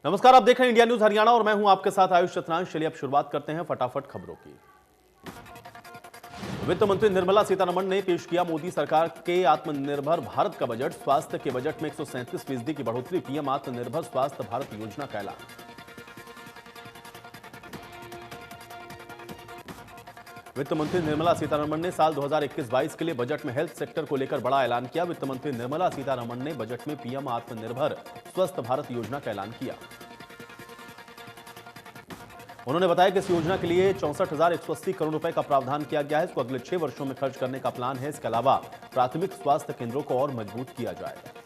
नमस्कार, आप देख रहे हैं इंडिया न्यूज हरियाणा और मैं हूं आपके साथ आयुष चतरान। चलिए अब शुरुआत करते हैं फटाफट खबरों की। वित्त मंत्री निर्मला सीतारमण ने पेश किया मोदी सरकार के आत्मनिर्भर भारत का बजट। स्वास्थ्य के बजट में 137% की बढ़ोतरी, पीएम आत्मनिर्भर स्वास्थ्य भारत योजना का ऐलान। वित्त मंत्री निर्मला सीतारमण ने साल 2021-22 के लिए बजट में हेल्थ सेक्टर को लेकर बड़ा ऐलान किया। वित्त मंत्री निर्मला सीतारमण ने बजट में पीएम आत्मनिर्भर स्वस्थ भारत योजना का ऐलान किया। उन्होंने बताया कि इस योजना के लिए 64,180 करोड़ रुपए का प्रावधान किया गया है। इसको अगले 6 वर्षों में खर्च करने का प्लान है। इसके अलावा प्राथमिक स्वास्थ्य केंद्रों को और मजबूत किया जाएगा।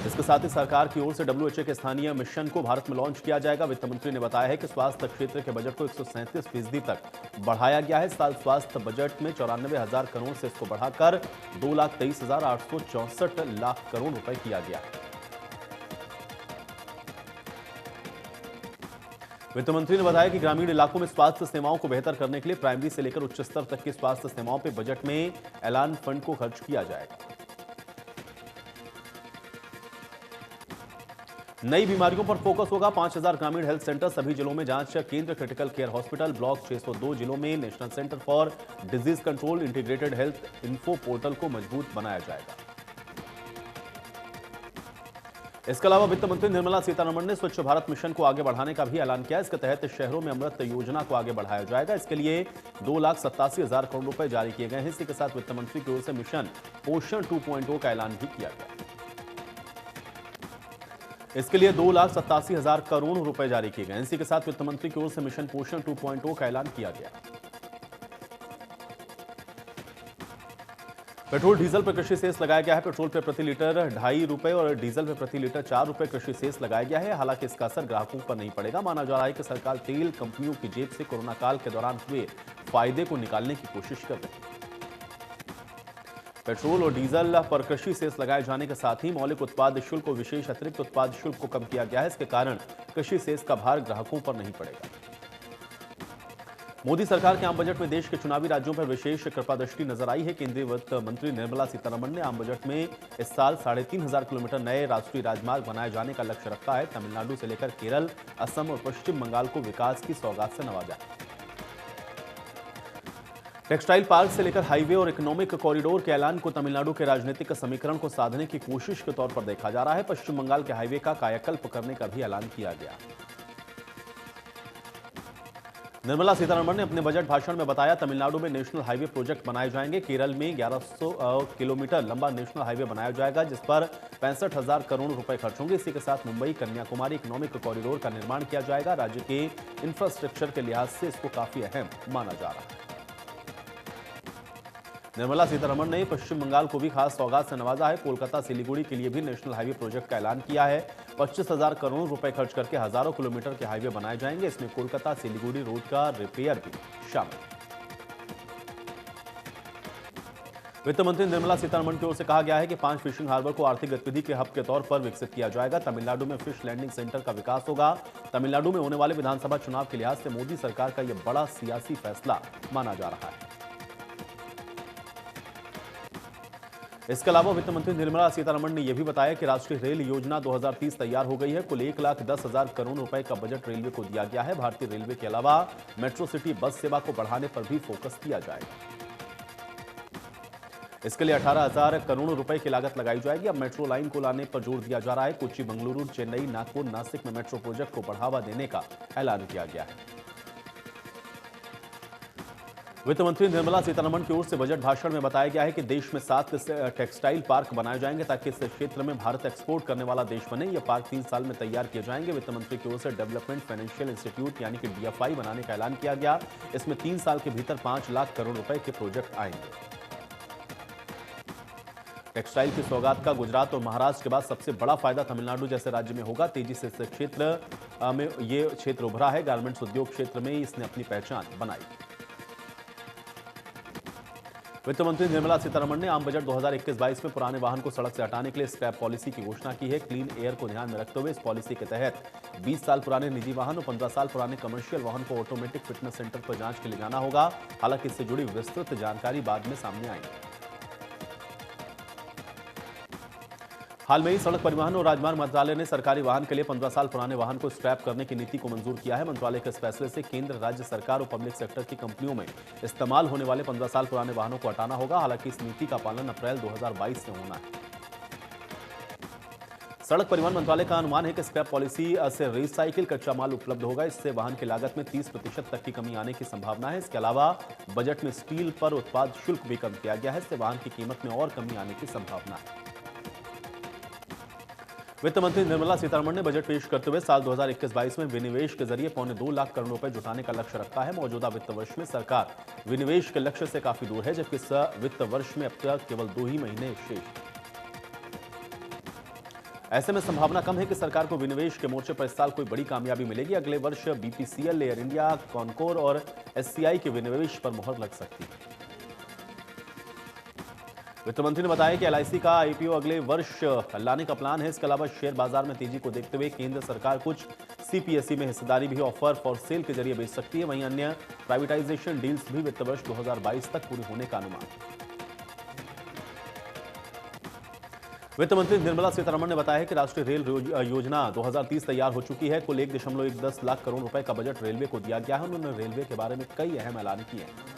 इसके साथ ही सरकार की ओर से WHO के स्थानीय मिशन को भारत में लॉन्च किया जाएगा। वित्त मंत्री ने बताया है कि स्वास्थ्य क्षेत्र के बजट को 137% तक बढ़ाया गया है। इस साल स्वास्थ्य बजट में 94,000 करोड़ से इसको बढ़ाकर 2,23,864 लाख करोड़ रुपए किया गया है। वित्त मंत्री ने बताया कि ग्रामीण इलाकों में स्वास्थ्य सेवाओं को बेहतर करने के लिए प्राइमरी से लेकर उच्च स्तर तक की स्वास्थ्य सेवाओं पर बजट में ऐलान फंड को खर्च किया जाएगा। नई बीमारियों पर फोकस होगा। 5,000 ग्रामीण हेल्थ सेंटर, सभी जिलों में जांच केंद्र, क्रिटिकल केयर हॉस्पिटल, ब्लॉक 602 जिलों में national centre for disease control, integrated health info portal को मजबूत बनाया जाएगा। इसके अलावा वित्त मंत्री निर्मला सीतारमण ने स्वच्छ भारत मिशन को आगे बढ़ाने का भी ऐलान किया। इसके तहत शहरों में अमृत योजना को आगे बढ़ाया जाएगा। इसके लिए 2,87,000 करोड़ रुपए जारी किए गए हैं। इसी के साथ वित्त मंत्री की ओर से मिशन पोषण 2.0 का ऐलान भी किया गया। इसके लिए 2,87,000 करोड़ रुपए जारी किए गए। इसी के साथ वित्त मंत्री की ओर से मिशन पोषण 2.0 का ऐलान किया गया। पेट्रोल डीजल पर कृषि सेस लगाया गया है। पेट्रोल पे प्रति लीटर 2.5 रुपए और डीजल पे प्रति लीटर 4 रुपए कृषि सेस लगाया गया है। हालांकि इसका असर ग्राहकों पर नहीं पड़ेगा। माना जा रहा है कि सरकार तेल कंपनियों की जेब से कोरोना काल के दौरान हुए फायदे को निकालने की कोशिश कर रही है। पेट्रोल और डीजल पर कृषि सेस लगाए जाने के साथ ही मौलिक उत्पाद शुल्क और विशेष अतिरिक्त उत्पाद शुल्क को कम किया गया है। इसके कारण कृषि सेस का भार ग्राहकों पर नहीं पड़ेगा। मोदी सरकार के आम बजट में देश के चुनावी राज्यों पर विशेष कृपादृष्टि नजर आई है। केंद्रीय वित्त मंत्री निर्मला सीतारमण ने आम बजट में इस साल 3,500 किलोमीटर नए राष्ट्रीय राजमार्ग बनाए जाने का लक्ष्य रखा है। तमिलनाडु से लेकर केरल, असम और पश्चिम बंगाल को विकास की सौगात से नवाजा। टेक्सटाइल पार्क से लेकर हाईवे और इकोनॉमिक कॉरिडोर के ऐलान को तमिलनाडु के राजनीतिक समीकरण को साधने की कोशिश के तौर पर देखा जा रहा है। पश्चिम बंगाल के हाईवे का कायाकल्प करने का भी ऐलान किया गया। निर्मला सीतारमण ने अपने बजट भाषण में बताया, तमिलनाडु में नेशनल हाईवे प्रोजेक्ट बनाए जाएंगे। केरल में 1100 किलोमीटर लंबा नेशनल हाईवे बनाया जाएगा, जिस पर 65,000 करोड़ रुपए खर्च होंगे। इसी के साथ मुंबई कन्याकुमारी इकोनॉमिक कॉरिडोर का निर्माण किया जाएगा। राज्य के इंफ्रास्ट्रक्चर के लिहाज से इसको काफी अहम माना जा रहा है। निर्मला सीतारमण ने पश्चिम बंगाल को भी खास सौगात से नवाजा है। कोलकाता सिलीगुड़ी के लिए भी नेशनल हाईवे प्रोजेक्ट का ऐलान किया है। 25,000 करोड़ रुपए खर्च करके हजारों किलोमीटर के हाईवे बनाए जाएंगे। इसमें कोलकाता सिलीगुड़ी रोड का रिपेयर भी शामिल। वित्त मंत्री निर्मला सीतारमण की ओर से कहा गया है कि 5 फिशिंग हार्बर को आर्थिक गतिविधि के हब के तौर पर विकसित किया जाएगा। तमिलनाडु में फिश लैंडिंग सेंटर का विकास होगा। तमिलनाडु में होने वाले विधानसभा चुनाव के लिहाज से मोदी सरकार का यह बड़ा सियासी फैसला माना जा रहा है। इसके अलावा वित्त मंत्री निर्मला सीतारमण ने यह भी बताया कि राष्ट्रीय रेल योजना 2030 तैयार हो गई है। कुल 1,10,000 करोड़ रुपए का बजट रेलवे को दिया गया है। भारतीय रेलवे के अलावा मेट्रो सिटी बस सेवा को बढ़ाने पर भी फोकस किया जाएगा। इसके लिए 18,000 करोड़ रुपए की लागत लगाई जाएगी। अब मेट्रो लाइन को लाने पर जोर दिया जा रहा है। कोच्चि, बंगलुरु, चेन्नई, नागपुर, नासिक में मेट्रो प्रोजेक्ट को बढ़ावा देने का ऐलान किया गया है। वित्त मंत्री निर्मला सीतारमण की ओर से बजट भाषण में बताया गया है कि देश में 7 टेक्सटाइल पार्क बनाए जाएंगे ताकि इस क्षेत्र में भारत एक्सपोर्ट करने वाला देश बने। ये पार्क 3 साल में तैयार किए जाएंगे। वित्त मंत्री की ओर से डेवलपमेंट फाइनेंशियल इंस्टीट्यूट यानी कि DFI बनाने का ऐलान किया गया। इसमें 3 साल के भीतर 5 लाख करोड़ रुपए के प्रोजेक्ट आएंगे। टेक्सटाइल की सौगात का गुजरात और महाराष्ट्र के बाद सबसे बड़ा फायदा तमिलनाडु जैसे राज्य में होगा। तेजी से इस क्षेत्र में ये क्षेत्र उभरा है। गारमेंट्स उद्योग क्षेत्र में इसने अपनी पहचान बनाई। वित्त मंत्री निर्मला सीतारमण ने आम बजट 2021-22 में पुराने वाहन को सड़क से हटाने के लिए स्क्रैप पॉलिसी की घोषणा की है। क्लीन एयर को ध्यान में रखते हुए इस पॉलिसी के तहत 20 साल पुराने निजी वाहन और 15 साल पुराने कमर्शियल वाहन को ऑटोमेटिक फिटनेस सेंटर पर जांच के लिए जाना होगा। हालांकि इससे जुड़ी विस्तृत जानकारी बाद में सामने आएगी। हाल में ही सड़क परिवहन और राजमार्ग मंत्रालय ने सरकारी वाहन के लिए 15 साल पुराने वाहन को स्क्रैप करने की नीति को मंजूर किया है। मंत्रालय के इस फैसले से केंद्र, राज्य सरकार और पब्लिक सेक्टर की कंपनियों में इस्तेमाल होने वाले 15 साल पुराने वाहनों को हटाना होगा। हालांकि इस नीति का पालन अप्रैल 2022 से होना है। सड़क परिवहन मंत्रालय का अनुमान है कि स्क्रैप पॉलिसी से रिसाइकिल कच्चा माल उपलब्ध होगा। इससे वाहन की लागत में 30% तक की कमी आने की संभावना है। इसके अलावा बजट में स्टील पर उत्पाद शुल्क भी कम किया गया है। इससे वाहन की कीमत में और कमी आने की संभावना है। वित्त मंत्री निर्मला सीतारमण ने बजट पेश करते हुए साल 2021-22 में विनिवेश के जरिए 2.25 लाख करोड़ रुपए जुटाने का लक्ष्य रखा है। मौजूदा वित्त वर्ष में सरकार विनिवेश के लक्ष्य से काफी दूर है, जबकि इस वित्त वर्ष में अब तक केवल 2 ही महीने शेष। ऐसे में संभावना कम है कि सरकार को विनिवेश के मोर्चे पर इस साल कोई बड़ी कामयाबी मिलेगी। अगले वर्ष बीपीसीएल, एयर इंडिया, कॉनकोर और एससीआई के विनिवेश पर मुहर लग सकती है। वित्त मंत्री ने बताया कि एलआईसी का आईपीओ अगले वर्ष लाने का प्लान है। इसके अलावा शेयर बाजार में तेजी को देखते हुए केंद्र सरकार कुछ सीपीएसई में हिस्सेदारी भी ऑफर फॉर सेल के जरिए बेच सकती है। वहीं अन्य प्राइवेटाइजेशन डील्स भी वित्त वर्ष 2022 तक पूरी होने का अनुमान है। वित्त मंत्री निर्मला सीतारमण ने बताया कि राष्ट्रीय रेल योजना 2030 तैयार हो चुकी है। कुल 1.10 लाख करोड़ रुपए का बजट रेलवे को दिया गया है। उन्होंने रेलवे के बारे में कई अहम ऐलान किए हैं।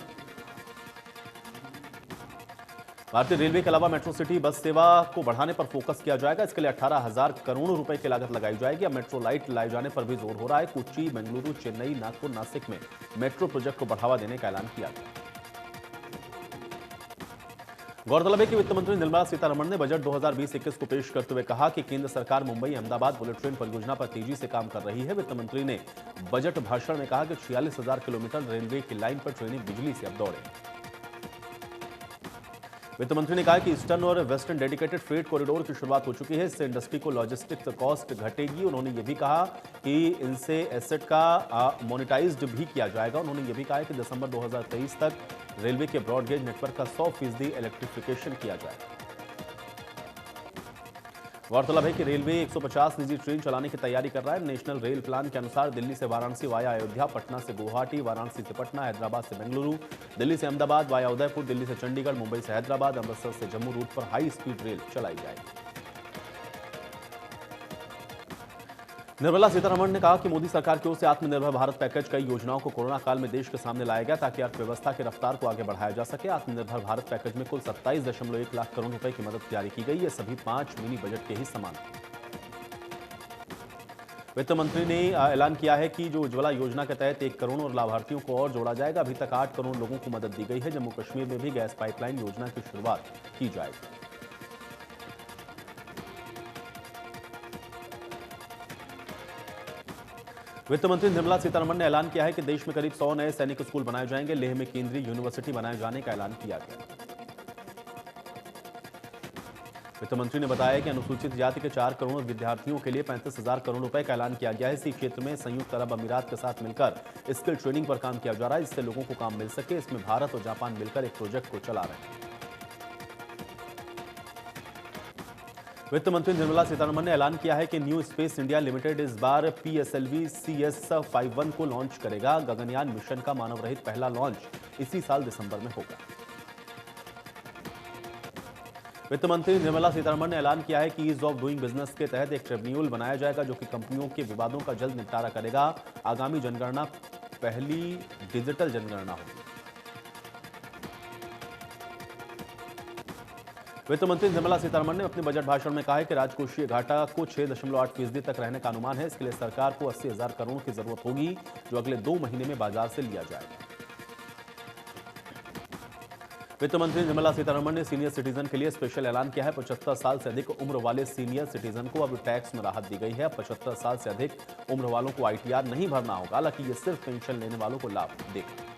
भारतीय रेलवे के अलावा मेट्रो सिटी बस सेवा को बढ़ाने पर फोकस किया जाएगा। इसके लिए 18,000 करोड़ रुपए की लागत लगाई जाएगी। अब मेट्रो लाइट लाए जाने पर भी जोर हो रहा है। कोच्चि, बेंगलुरु, चेन्नई, नागपुर, नासिक में मेट्रो प्रोजेक्ट को बढ़ावा देने का ऐलान किया गया। गौरतलब है कि वित्त मंत्री निर्मला सीतारमण ने बजट 2020-21 को पेश करते हुए कहा कि केंद्र सरकार मुंबई अहमदाबाद बुलेट ट्रेन परियोजना पर तेजी से काम कर रही है। वित्त मंत्री ने बजट भाषण में कहा कि 46,000 किलोमीटर रेलवे की लाइन पर ट्रेनें बिजली से अब दौड़े। वित्त मंत्री ने कहा कि ईस्टर्न और वेस्टर्न डेडिकेटेड फ्रेट कॉरिडोर की शुरुआत हो चुकी है। इससे इंडस्ट्री को लॉजिस्टिक्स कॉस्ट घटेगी। उन्होंने ये भी कहा कि इनसे एसेट का मोनेटाइज्ड भी किया जाएगा। उन्होंने ये भी कहा कि दिसंबर 2023 तक रेलवे के ब्रॉडगेज नेटवर्क का 100% इलेक्ट्रिफिकेशन किया जाएगा। गौरतलब है कि रेलवे 150 निजी ट्रेन चलाने की तैयारी कर रहा है। नेशनल रेल प्लान के अनुसार दिल्ली से वाराणसी वाया अयोध्या, पटना से गुवाहाटी, वाराणसी से पटना, हैदराबाद से बेंगलुरु, दिल्ली से अहमदाबाद वाया उदयपुर, दिल्ली से चंडीगढ़, मुंबई से हैदराबाद, अमृतसर से जम्मू रूट पर हाई स्पीड रेल चलाई जाएगी। निर्मला सीतारमण ने कहा कि मोदी सरकार की ओर से आत्मनिर्भर भारत पैकेज कई योजनाओं को कोरोना काल में देश के सामने लाया गया ताकि अर्थव्यवस्था की रफ्तार को आगे बढ़ाया जा सके। आत्मनिर्भर भारत पैकेज में कुल 27.1 लाख करोड़ रुपए की मदद जारी की गई। ये सभी 5 मिनी बजट के ही समान थे। वित्त मंत्री ने ऐलान किया है कि जो उज्ज्वला योजना के तहत 1 करोड़ और लाभार्थियों को और जोड़ा जाएगा। अभी तक 8 करोड़ लोगों को मदद दी गई है। जम्मू कश्मीर में भी गैस पाइपलाइन योजना की शुरुआत की जाएगी। वित्त मंत्री निर्मला सीतारमण ने ऐलान किया है कि देश में करीब 100 नए सैनिक स्कूल बनाए जाएंगे। लेह में केंद्रीय यूनिवर्सिटी बनाए जाने का ऐलान किया गया। वित्त मंत्री ने बताया कि अनुसूचित जाति के 4 करोड़ विद्यार्थियों के लिए 35,000 करोड़ रुपए का ऐलान किया गया है। इसी क्षेत्र में संयुक्त अरब अमीरात के साथ मिलकर स्किल ट्रेनिंग पर काम किया जा रहा है, जिससे लोगों को काम मिल सके। इसमें भारत और जापान मिलकर एक प्रोजेक्ट को चला रहे हैं। वित्त मंत्री निर्मला सीतारमण ने ऐलान किया है कि न्यू स्पेस इंडिया लिमिटेड इस बार PSLV CS51 को लॉन्च करेगा। गगनयान मिशन का मानव रहित पहला लॉन्च इसी साल दिसंबर में होगा। वित्त मंत्री निर्मला सीतारमण ने ऐलान किया है कि ईज ऑफ डूइंग बिजनेस के तहत एक ट्रिब्यूनल बनाया जाएगा जो कि कंपनियों के विवादों का जल्द निपटारा करेगा। आगामी जनगणना पहली डिजिटल जनगणना होगी। वित्त मंत्री निर्मला सीतारमण ने अपने बजट भाषण में कहा है कि राजकोषीय घाटा को 6.8% तक रहने का अनुमान है। इसके लिए सरकार को 80,000 करोड़ की जरूरत होगी, जो अगले 2 महीने में बाजार से लिया जाएगा। वित्त मंत्री निर्मला सीतारमण ने सीनियर सिटीजन के लिए स्पेशल ऐलान किया है। 75 साल से अधिक उम्र वाले सीनियर सिटीजन को अब टैक्स में राहत दी गई है। 75 साल से अधिक उम्र वालों को ITR नहीं भरना होगा, हालांकि यह सिर्फ पेंशन लेने वालों को लाभ देगा।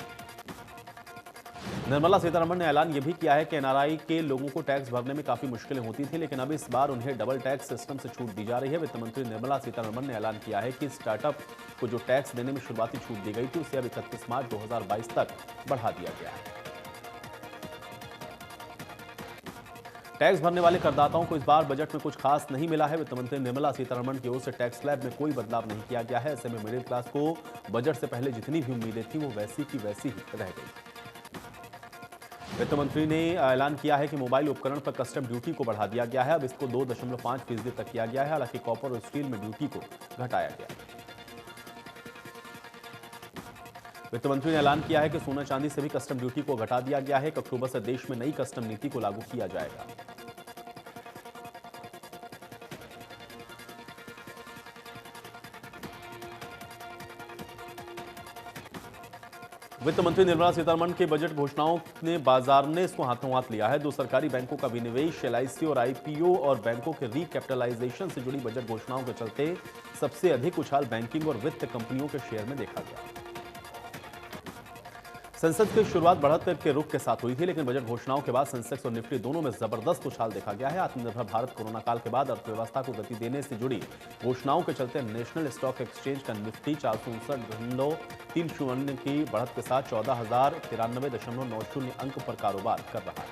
निर्मला सीतारमण ने ऐलान यह भी किया है कि NRI के लोगों को टैक्स भरने में काफी मुश्किलें होती थी, लेकिन अब इस बार उन्हें डबल टैक्स सिस्टम से छूट दी जा रही है। वित्त मंत्री निर्मला सीतारमण ने ऐलान किया है कि स्टार्टअप को जो टैक्स देने में शुरुआती छूट दी गई थी, उसे अब 31 मार्च 2022 तक बढ़ा दिया गया है। टैक्स भरने वाले करदाताओं को इस बार बजट में कुछ खास नहीं मिला है। वित्त मंत्री निर्मला सीतारमण की ओर से टैक्स स्लैब में कोई बदलाव नहीं किया गया है। ऐसे में मिडिल क्लास को बजट से पहले जितनी भी उम्मीदें थी वो वैसी की वैसी ही रह गई। वित्त मंत्री ने ऐलान किया है कि मोबाइल उपकरण पर कस्टम ड्यूटी को बढ़ा दिया गया है। अब इसको 2.5% तक किया गया है। हालांकि कॉपर और स्टील में ड्यूटी को घटाया गया है। वित्त मंत्री ने ऐलान किया है कि सोना चांदी से भी कस्टम ड्यूटी को घटा दिया गया है। अक्टूबर से देश में नई कस्टम नीति को लागू किया जाएगा। वित्त मंत्री निर्मला सीतारमण के बजट घोषणाओं ने बाजार ने इसको हाथों हाथ लिया है। दो सरकारी बैंकों का विनिवेश, एलआईसी और आईपीओ और बैंकों के रिकैपिटलाइजेशन से जुड़ी बजट घोषणाओं के चलते सबसे अधिक उछाल बैंकिंग और वित्त कंपनियों के शेयर में देखा गया। संसद की शुरुआत बढ़त के रुख के साथ हुई थी, लेकिन बजट घोषणाओं के बाद सेंसेक्स और निफ्टी दोनों में जबरदस्त उछाल देखा गया है। आत्मनिर्भर भारत कोरोना काल के बाद अर्थव्यवस्था को गति देने से जुड़ी घोषणाओं के चलते नेशनल स्टॉक एक्सचेंज का निफ्टी 459.30 की बढ़त के साथ 14,093.90 अंक पर कारोबार कर रहा है।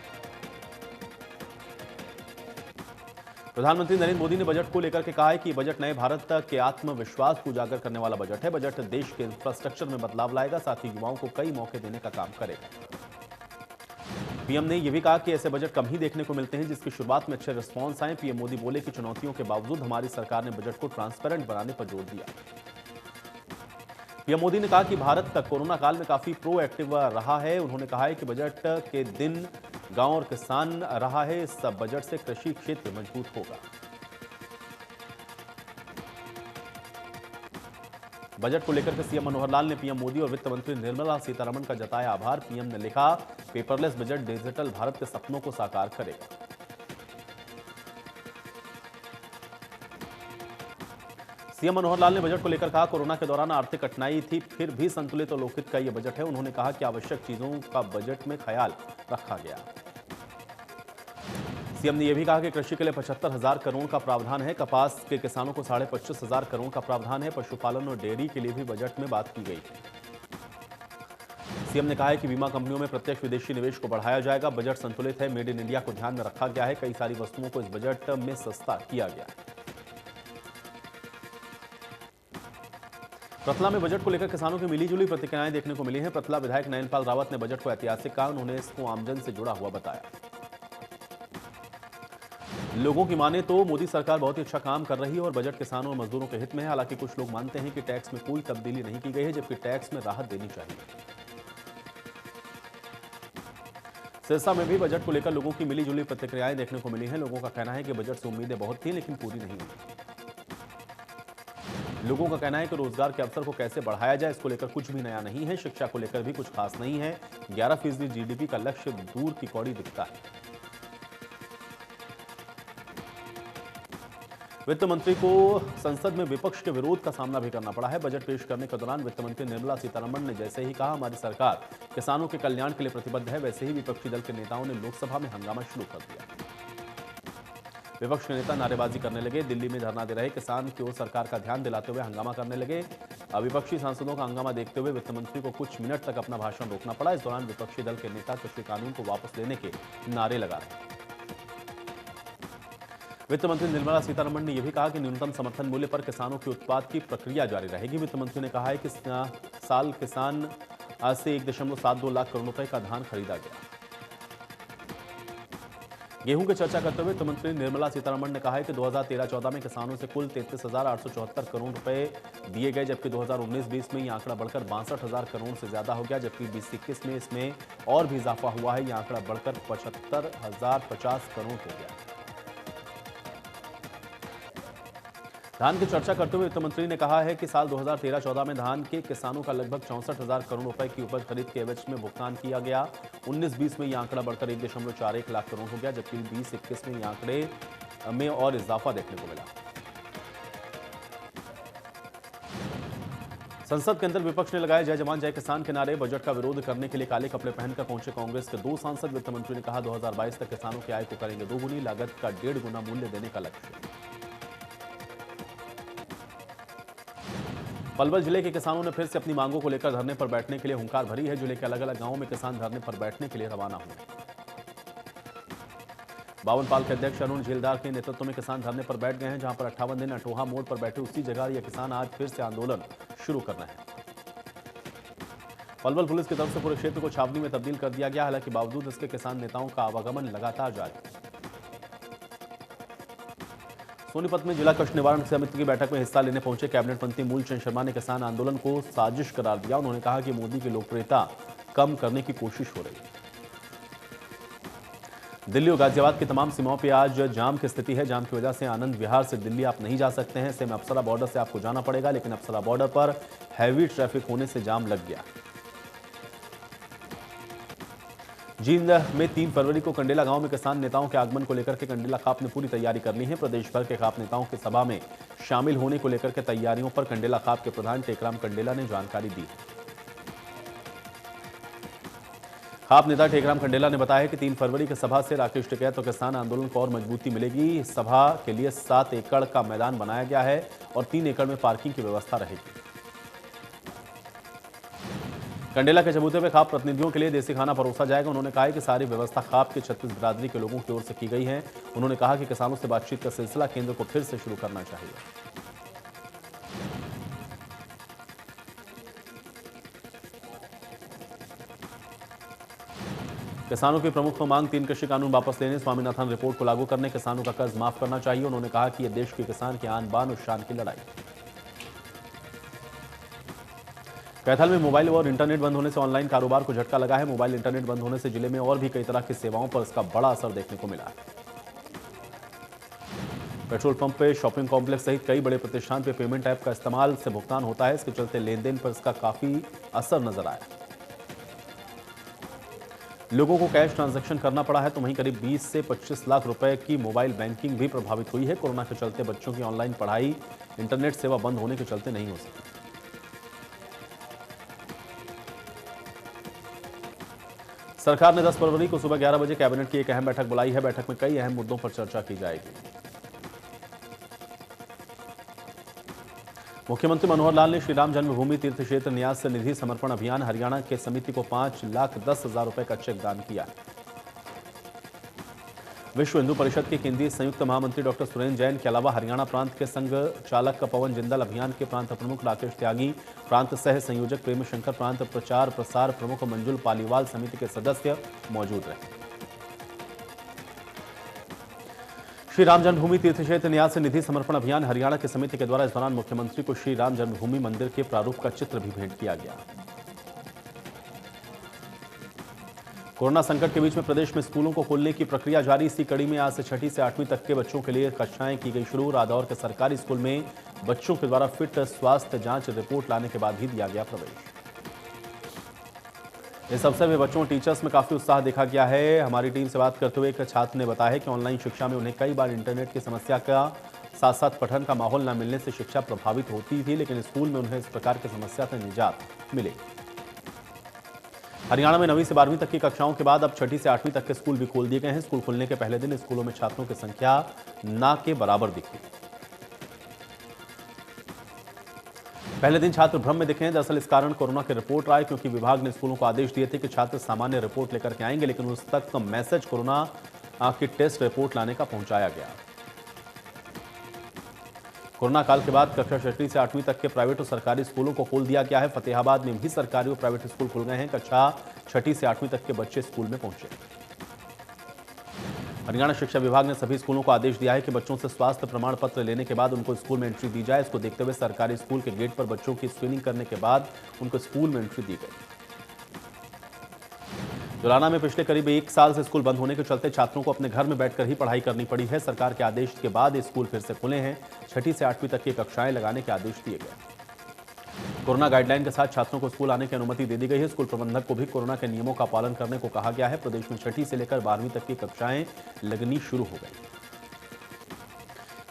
प्रधानमंत्री नरेंद्र मोदी ने बजट को लेकर के कहा है कि बजट नए भारत के आत्मविश्वास को उजागर करने वाला बजट है। बजट देश के इंफ्रास्ट्रक्चर में बदलाव लाएगा, साथ ही युवाओं को कई मौके देने का काम करेगा। पीएम ने यह भी कहा कि ऐसे बजट कम ही देखने को मिलते हैं जिसकी शुरुआत में अच्छे रिस्पॉन्स आए। पीएम मोदी बोले कि चुनौतियों के बावजूद हमारी सरकार ने बजट को ट्रांसपेरेंट बनाने पर जोर दिया। पीएम मोदी ने कहा कि भारत तक कोरोना काल में काफी प्रोएक्टिव रहा है। उन्होंने कहा है कि बजट के दिन गांव और किसान रहा है। इस बजट से कृषि क्षेत्र मजबूत होगा। बजट को लेकर के सीएम मनोहर लाल ने पीएम मोदी और वित्त मंत्री निर्मला सीतारमण का जताया आभार। पीएम ने लिखा, पेपरलेस बजट डिजिटल भारत के सपनों को साकार करेगा। सीएम मनोहर लाल ने बजट को लेकर कहा, कोरोना के दौरान आर्थिक कठिनाई थी, फिर भी संतुलित और लोकहित का यह बजट है। उन्होंने कहा कि आवश्यक चीजों का बजट में ख्याल रखा गया। सीएम ने यह भी कहा कि कृषि के लिए 75,000 करोड़ का प्रावधान है। कपास के किसानों को 25,500 करोड़ का प्रावधान है। पशुपालन और डेयरी के लिए भी बजट में बात की गई। सीएम ने कहा है कि बीमा कंपनियों में प्रत्यक्ष विदेशी निवेश को बढ़ाया जाएगा। बजट संतुलित है, मेड इन इंडिया को ध्यान में रखा गया है। कई सारी वस्तुओं को इस बजट में सस्ता किया गया है। प्रतला में बजट को लेकर किसानों की मिलीजुली प्रतिक्रियाएं देखने को मिली हैं। प्रतला विधायक नयनपाल रावत ने बजट को ऐतिहासिक कहा। उन्होंने इसको आमजन से जुड़ा हुआ बताया। लोगों की माने तो मोदी सरकार बहुत ही अच्छा काम कर रही है और बजट किसानों और मजदूरों के हित में है। हालांकि कुछ लोग मानते हैं कि टैक्स में कोई तब्दीली नहीं की गई है, जबकि टैक्स में राहत देनी चाहिए। सिरसा में भी बजट को लेकर लोगों की मिलीजुली प्रतिक्रियाएं देखने को मिली हैं। लोगों का कहना है कि बजट से उम्मीदें बहुत थी, लेकिन पूरी नहीं हुई। लोगों का कहना है कि रोजगार के अवसर को कैसे बढ़ाया जाए, इसको लेकर कुछ भी नया नहीं है। शिक्षा को लेकर भी कुछ खास नहीं है। 11% जीडीपी का लक्ष्य दूर की कौड़ी दिखता है। वित्त मंत्री को संसद में विपक्ष के विरोध का सामना भी करना पड़ा है। बजट पेश करने के दौरान वित्त मंत्री निर्मला सीतारमण ने जैसे ही कहा, हमारी सरकार किसानों के कल्याण के लिए प्रतिबद्ध है, वैसे ही विपक्षी दल के नेताओं ने लोकसभा में हंगामा शुरू कर दिया। विपक्ष के नेता नारेबाजी करने लगे। दिल्ली में धरना दे रहे किसान की ओर सरकार का ध्यान दिलाते हुए हंगामा करने लगे। विपक्षी सांसदों का हंगामा देखते हुए वित्त मंत्री को कुछ मिनट तक अपना भाषण रोकना पड़ा। इस दौरान विपक्षी दल के नेता कृषि कानून को वापस लेने के नारे लगा रहे। वित्त मंत्री निर्मला सीतारमण ने यह भी कहा कि न्यूनतम समर्थन मूल्य पर किसानों के उत्पाद की प्रक्रिया जारी रहेगी। वित्त मंत्री ने कहा है कि इस साल किसान आज से 1.72 लाख करोड़ रुपए का धान खरीदा गया। गेहूं की चर्चा करते हुए वित्त मंत्री निर्मला सीतारमण ने कहा है कि 2013-14 में किसानों से कुल 33,874 करोड़ रुपए दिए गए, जबकि 2019-20 में यह आंकड़ा बढ़कर 62,000 करोड़ से ज्यादा हो गया। जबकि 2021 में इसमें और भी इजाफा हुआ है। यह आंकड़ा बढ़कर 75,050 करोड़ हो गया। धान की चर्चा करते हुए वित्त मंत्री ने कहा है कि साल 2013-14 में धान के किसानों का लगभग 64,000 करोड़ रुपए की उपज खरीद के एवज में भुगतान किया गया। 19-20 में यह आंकड़ा बढ़कर 1.41 लाख करोड़ हो गया, जबकि 20-21 में यह आंकड़े में और इजाफा देखने को मिला। संसद के अंदर विपक्ष ने लगाए जय जवान जय किसान के नारे। बजट का विरोध करने के लिए काले कपड़े पहनकर पहुंचे कांग्रेस के 2 सांसद। वित्त मंत्री ने कहा, 2022 तक किसानों की आय को करेंगे 2 गुनी, लागत का 1.5 गुना मूल्य देने का लक्ष्य। पलवल जिले के किसानों ने फिर से अपनी मांगों को लेकर धरने पर बैठने के लिए हुंकार भरी है। जिले के अलग अलग गांवों में किसान धरने पर बैठने के लिए रवाना हुए। बावनपाल के अध्यक्ष अरुण झीलदार के नेतृत्व में किसान धरने पर बैठ गए हैं। जहां पर 58 दिन अटोहा मोड़ पर बैठे उसी जगह ये किसान आज फिर से आंदोलन शुरू कर रहे हैं। पलवल पुलिस की तरफ से पूरे क्षेत्र को छावनी में तब्दील कर दिया गया। हालांकि बावजूद इसके किसान नेताओं का आवागमन लगातार जारी है। सोनीपत में जिला कष्ट निवारण समिति की बैठक में हिस्सा लेने पहुंचे कैबिनेट मंत्री मूलचंद शर्मा ने किसान आंदोलन को साजिश करार दिया। उन्होंने कहा कि मोदी की लोकप्रियता कम करने की कोशिश हो रही है। दिल्ली और गाजियाबाद की तमाम सीमाओं पर आज जाम की स्थिति है। जाम की वजह से आनंद विहार से दिल्ली आप नहीं जा सकते हैं। ऐसे में अप्सरा बॉर्डर से आपको जाना पड़ेगा, लेकिन अप्सरा बॉर्डर पर हैवी ट्रैफिक होने से जाम लग गया। जींद में 3 फरवरी को कंडेला गांव में किसान नेताओं के आगमन को लेकर के कंडेला खाप ने पूरी तैयारी कर ली है। प्रदेश भर के खाप नेताओं की सभा में शामिल होने को लेकर के तैयारियों पर कंडेला खाप के प्रधान टेकराम कंडेला ने जानकारी दी। खाप नेता टेकराम कंडेला ने बताया कि 3 फरवरी की सभा से राकेश टिकैत और किसान आंदोलन को और मजबूती मिलेगी। इस सभा के लिए 7 एकड़ का मैदान बनाया गया है और 3 एकड़ में पार्किंग की व्यवस्था रहेगी। कंडेला के चबूते पे खाप प्रतिनिधियों के लिए देसी खाना परोसा जाएगा। उन्होंने कहा कि सारी व्यवस्था खाप के 36 बिरादरी के लोगों की ओर से की गई है। उन्होंने कहा कि किसानों से बातचीत का सिलसिला केंद्र को फिर से शुरू करना चाहिए। किसानों की प्रमुख मांग 3 कृषि कानून वापस लेने, स्वामीनाथन रिपोर्ट को लागू करने, किसानों का कर्ज माफ करना चाहिए। उन्होंने कहा कि यह देश के किसान की आन बान और शान की लड़ाई। कैथल में मोबाइल और इंटरनेट बंद होने से ऑनलाइन कारोबार को झटका लगा है। मोबाइल इंटरनेट बंद होने से जिले में और भी कई तरह की सेवाओं पर इसका बड़ा असर देखने को मिला है। पेट्रोल पंप पे, शॉपिंग कॉम्प्लेक्स सहित कई बड़े प्रतिष्ठान पे पेमेंट ऐप का इस्तेमाल से भुगतान होता है। इसके चलते लेन देन पर इसका काफी असर नजर आया। लोगों को कैश ट्रांजैक्शन करना पड़ा है, तो वहीं करीब 20 से 25 लाख रुपए की मोबाइल बैंकिंग भी प्रभावित हुई है। कोरोना के चलते बच्चों की ऑनलाइन पढ़ाई इंटरनेट सेवा बंद होने के चलते नहीं हो सकी। सरकार ने 10 फरवरी को सुबह 11 बजे कैबिनेट की एक अहम बैठक बुलाई है। बैठक में कई अहम मुद्दों पर चर्चा की जाएगी। मुख्यमंत्री मनोहर लाल ने श्री राम जन्मभूमि तीर्थ क्षेत्र न्यास निधि समर्पण अभियान हरियाणा के समिति को 5,10,000 रुपए का चेक दान किया। विश्व हिंदू परिषद के केंद्रीय संयुक्त महामंत्री डॉक्टर सुरेंद्र जैन के अलावा हरियाणा प्रांत के संघ चालक पवन जिंदल, अभियान के प्रांत प्रमुख राकेश त्यागी, प्रांत सह संयोजक प्रेम शंकर, प्रांत प्रचार प्रसार प्रमुख मंजुल पालीवाल समिति के सदस्य मौजूद रहे। श्री राम जन्मभूमि तीर्थ क्षेत्र न्यास निधि समर्पण अभियान हरियाणा की समिति के द्वारा इस दौरान मुख्यमंत्री को श्री राम जन्मभूमि मंदिर के प्रारूप का चित्र भी भेंट किया गया। कोरोना संकट के बीच में प्रदेश में स्कूलों को खोलने की प्रक्रिया जारी। इसी कड़ी में आज से 6ठी से 8वीं तक के बच्चों के लिए कक्षाएं की गई शुरू। रादौर के सरकारी स्कूल में बच्चों के द्वारा फिट स्वास्थ्य जांच रिपोर्ट लाने के बाद ही दिया गया प्रवेश। इस अवसर में बच्चों और टीचर्स में काफी उत्साह देखा गया है। हमारी टीम से बात करते हुए एक छात्र ने बताया कि ऑनलाइन शिक्षा में उन्हें कई बार इंटरनेट की समस्या का साथ साथ पठन का माहौल न मिलने से शिक्षा प्रभावित होती थी, लेकिन स्कूल में उन्हें इस प्रकार की समस्या से निजात मिली। हरियाणा में 9वीं से 12वीं तक की कक्षाओं के बाद अब 6ठी से 8वीं तक के स्कूल भी खोल दिए गए हैं। स्कूल खुलने के पहले दिन स्कूलों में छात्रों की संख्या ना के बराबर दिखी। पहले दिन छात्र भ्रम में दिखे हैं। दरअसल इस कारण कोरोना के रिपोर्ट आए, क्योंकि विभाग ने स्कूलों को आदेश दिए थे कि छात्र सामान्य रिपोर्ट लेकर के आएंगे, लेकिन उस तक मैसेज कोरोना की टेस्ट रिपोर्ट लाने का पहुंचाया गया। कोरोना काल के बाद कक्षा 6ठी से 8वीं तक के प्राइवेट और सरकारी स्कूलों को खोल दिया गया है। फतेहाबाद में भी सरकारी और प्राइवेट स्कूल खुल गए हैं। कक्षा 6ठी से 8वीं तक के बच्चे स्कूल में पहुंचे। हरियाणा शिक्षा विभाग ने सभी स्कूलों को आदेश दिया है कि बच्चों से स्वास्थ्य प्रमाण पत्र लेने के बाद उनको स्कूल में एंट्री दी जाए। इसको देखते हुए सरकारी स्कूल के गेट पर बच्चों की स्क्रीनिंग करने के बाद उनको स्कूल में एंट्री दी गई। दुलाना में पिछले करीब 1 साल से स्कूल बंद होने के चलते छात्रों को अपने घर में बैठकर ही पढ़ाई करनी पड़ी है। सरकार के आदेश के बाद स्कूल फिर से खुले हैं। 6ठी से 8वीं तक की कक्षाएं लगाने के आदेश दिए गए। कोरोना गाइडलाइन के साथ छात्रों को स्कूल आने की अनुमति दे दी गई है। स्कूल प्रबंधक को भी कोरोना के नियमों का पालन करने को कहा गया है। प्रदेश में 6ठी से लेकर 12वीं तक की कक्षाएं लगनी शुरू हो गई।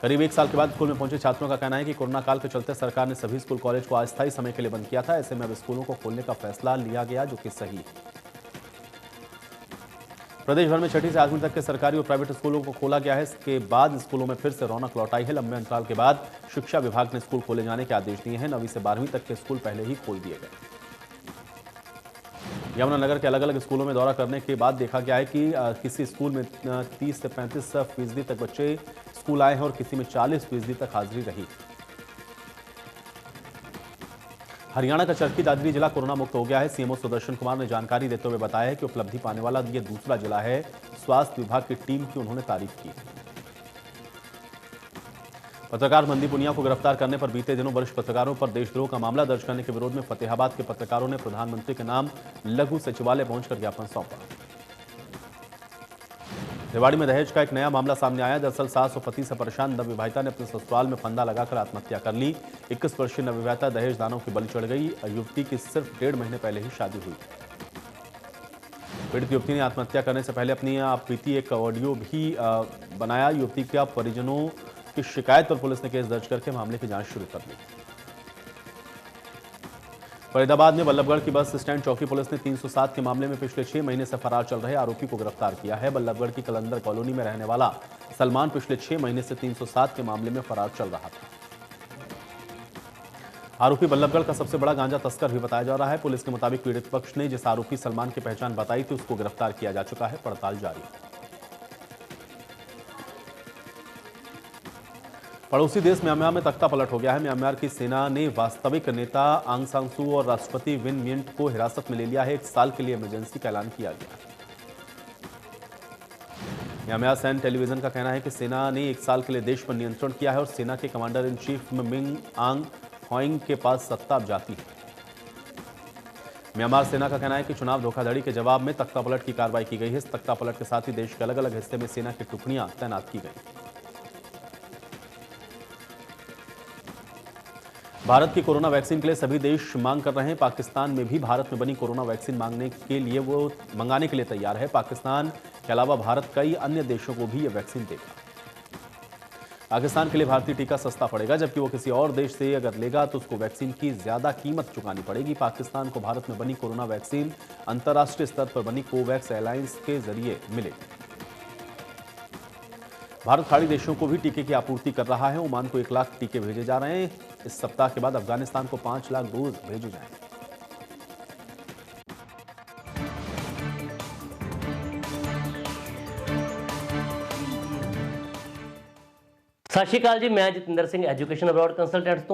करीब 1 साल के बाद स्कूल में पहुंचे छात्रों का कहना है कि कोरोना काल के चलते सरकार ने सभी स्कूल कॉलेज को अस्थायी समय के लिए बंद किया था। ऐसे में अब स्कूलों को खोलने का फैसला लिया गया, जो कि सही है। प्रदेश भर में 6ठी से 8वीं तक के सरकारी और प्राइवेट स्कूलों को खोला गया है। इसके बाद स्कूलों में फिर से रौनक लौट आई है। लंबे अंतराल के बाद शिक्षा विभाग ने स्कूल खोले जाने के आदेश दिए हैं। 9वीं से 12वीं तक के स्कूल पहले ही खोल दिए गए। यमुनानगर के अलग अलग स्कूलों में दौरा करने के बाद देखा गया है कि किसी स्कूल में 30 से 35% तक बच्चे स्कूल आए हैं और किसी में 40% तक हाजिरी रही। हरियाणा का चरखी दादरी जिला कोरोना मुक्त हो गया है। सीएमओ सुदर्शन कुमार ने जानकारी देते हुए बताया है कि उपलब्धि पाने वाला ये दूसरा जिला है। स्वास्थ्य विभाग की टीम की उन्होंने तारीफ की। पत्रकार मनदीप पुनिया को गिरफ्तार करने पर बीते दिनों वरिष्ठ पत्रकारों पर देशद्रोह का मामला दर्ज करने के विरोध में फतेहाबाद के पत्रकारों ने प्रधानमंत्री के नाम लघु सचिवालय पहुंचकर ज्ञापन सौंपा। रेवाड़ी में दहेज का एक नया मामला सामने आया। दरअसल सास और पति से परेशान नवविवाहिता ने अपने ससुराल में फंदा लगाकर आत्महत्या कर ली। 21 वर्षीय नवविवाहिता दहेज दानों की बलि चढ़ गई। युवती की सिर्फ 1.5 महीने पहले ही शादी हुई। पीड़ित युवती ने आत्महत्या करने से पहले अपनी बीती एक ऑडियो भी बनाया। युवती के परिजनों की शिकायत पर पुलिस ने केस दर्ज करके मामले की जांच शुरू कर दी। फरीदाबाद में बल्लभगढ़ की बस स्टैंड चौकी पुलिस ने 307 के मामले में पिछले 6 महीने से फरार चल रहे आरोपी को गिरफ्तार किया है। बल्लभगढ़ की कलंदर कॉलोनी में रहने वाला सलमान पिछले 6 महीने से 307 के मामले में फरार चल रहा था। आरोपी बल्लभगढ़ का सबसे बड़ा गांजा तस्कर भी बताया जा रहा है। पुलिस के मुताबिक पीड़ित पक्ष ने जिस आरोपी सलमान की पहचान बताई थी उसको गिरफ्तार किया जा चुका है। पड़ताल जारी है। पड़ोसी देश म्यांमार में तख्ता पलट हो गया है। म्यांमार की सेना ने वास्तविक नेता आंग सान सू और राष्ट्रपति विन मिंट को हिरासत में ले लिया है। 1 साल के लिए इमरजेंसी का ऐलान किया गया है। म्यांमार सैन्य टेलीविजन का कहना है कि सेना ने 1 साल के लिए देश पर नियंत्रण किया है और सेना के कमांडर इन चीफ मिंग आंग हॉइंग के पास सत्ता अब जाती है। म्यांमार सेना का कहना है कि चुनाव धोखाधड़ी के जवाब में तख्ता पलट की कार्रवाई की गई है। इस तख्ता पलट के साथ ही देश के अलग अलग हिस्से में सेना की टुकड़ियां तैनात की गई। भारत की कोरोना वैक्सीन के लिए सभी देश मांग कर रहे हैं। पाकिस्तान में भी भारत में बनी कोरोना वैक्सीन मंगाने के लिए तैयार है। पाकिस्तान के अलावा भारत कई अन्य देशों को भी यह वैक्सीन देगा। पाकिस्तान के लिए भारतीय टीका सस्ता पड़ेगा, जबकि वो किसी और देश से अगर लेगा तो उसको वैक्सीन की ज्यादा कीमत चुकानी पड़ेगी। पाकिस्तान को भारत में बनी कोरोना वैक्सीन अंतर्राष्ट्रीय स्तर पर बनी कोवैक्स एलायंस के जरिए मिलेगी। भारत खाड़ी देशों को भी टीके की आपूर्ति कर रहा है। ओमान को 1 लाख टीके भेजे जा रहे हैं। इस सप्ताह के बाद अफगानिस्तान को 5 लाख डोज भेजे जाएंगे। सत श्री अकाल जी, मैं Jatinder Singh education abroad consultant तो